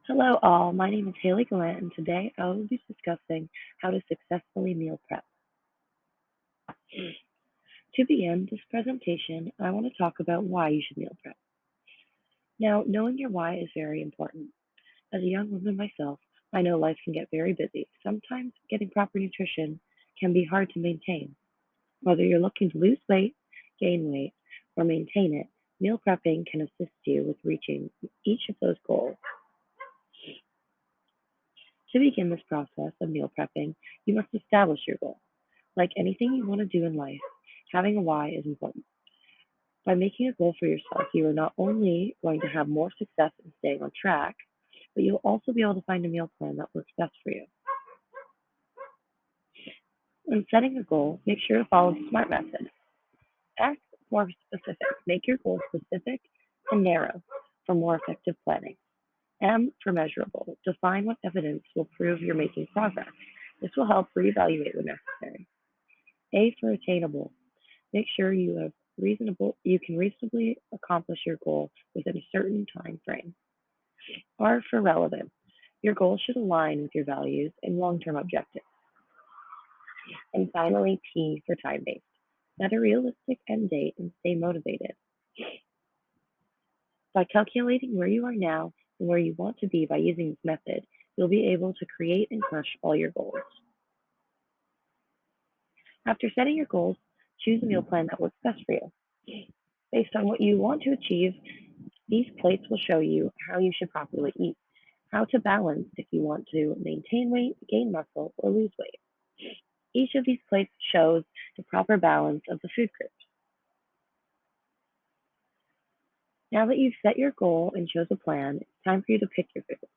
Hello all, my name is Haley Gallant and today I will be discussing how to successfully meal prep. To begin this presentation, I want to talk about why you should meal prep. Now, knowing your why is very important. As a young woman myself, I know life can get very busy. Sometimes getting proper nutrition can be hard to maintain. Whether you're looking to lose weight, gain weight, or maintain it, meal prepping can assist you with reaching each of those goals. To begin this process of meal prepping, you must establish your goal. Like anything you want to do in life, having a why is important. By making a goal for yourself, you are not only going to have more success in staying on track, but you'll also be able to find a meal plan that works best for you. When setting a goal, make sure to follow the SMART method. Act more specific. Make your goal specific and narrow for more effective planning. M for measurable. Define what evidence will prove you're making progress. This will help reevaluate when necessary. A for attainable. Make sure you can reasonably accomplish your goal within a certain time frame. R for relevant. Your goal should align with your values and long-term objectives. And finally, T for time-based. Set a realistic end date and stay motivated. By calculating where you are now and where you want to be by using this method, you'll be able to create and crush all your goals. After setting your goals, choose a meal plan that works best for you. Based on what you want to achieve, these plates will show you how you should properly eat, how to balance if you want to maintain weight, gain muscle, or lose weight. Each of these plates shows the proper balance of the food groups. Now that you've set your goal and chose a plan, it's time for you to pick your food.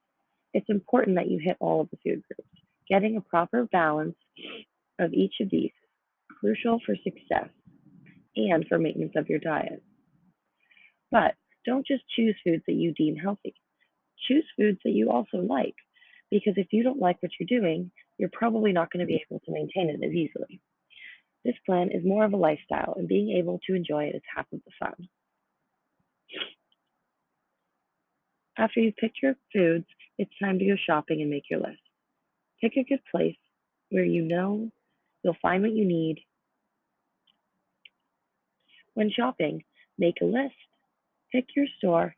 It's important that you hit all of the food groups. Getting a proper balance of each of these is crucial for success and for maintenance of your diet. But don't just choose foods that you deem healthy. Choose foods that you also like, because if you don't like what you're doing, you're probably not going to be able to maintain it as easily. This plan is more of a lifestyle, and being able to enjoy it is half of the fun. After you've picked your foods, it's time to go shopping and make your list. Pick a good place where you know you'll find what you need. When shopping, make a list, pick your store,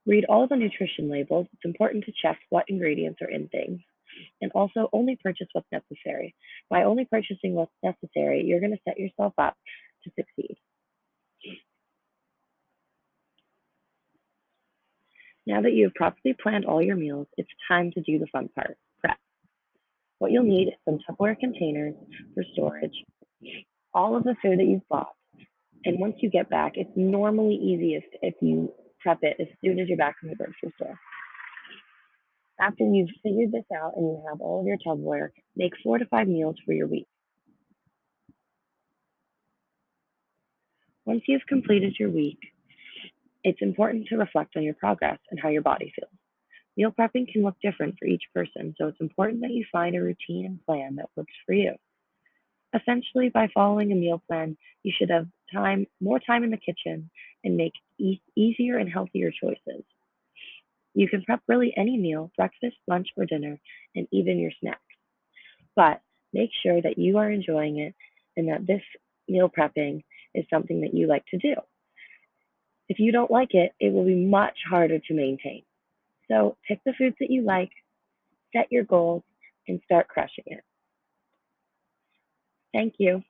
read all the nutrition labels. It's important to check what ingredients are in things, and also only purchase what's necessary. By only purchasing what's necessary, you're going to set yourself up to succeed. Now that you have properly planned all your meals, it's time to do the fun part, prep. What you'll need is some Tupperware containers for storage, all of the food that you've bought, and once you get back, it's normally easiest if you prep it as soon as you're back from the grocery store. After you've figured this out and you have all of your Tupperware, make 4 to 5 meals for your week. Once you've completed your week, it's important to reflect on your progress and how your body feels. Meal prepping can look different for each person, so it's important that you find a routine and plan that works for you. Essentially, by following a meal plan, you should have more time in the kitchen and make easier and healthier choices. You can prep really any meal, breakfast, lunch, or dinner, and even your snacks. But make sure that you are enjoying it and that this meal prepping is something that you like to do. If you don't like it, it will be much harder to maintain. So pick the foods that you like, set your goals, and start crushing it. Thank you.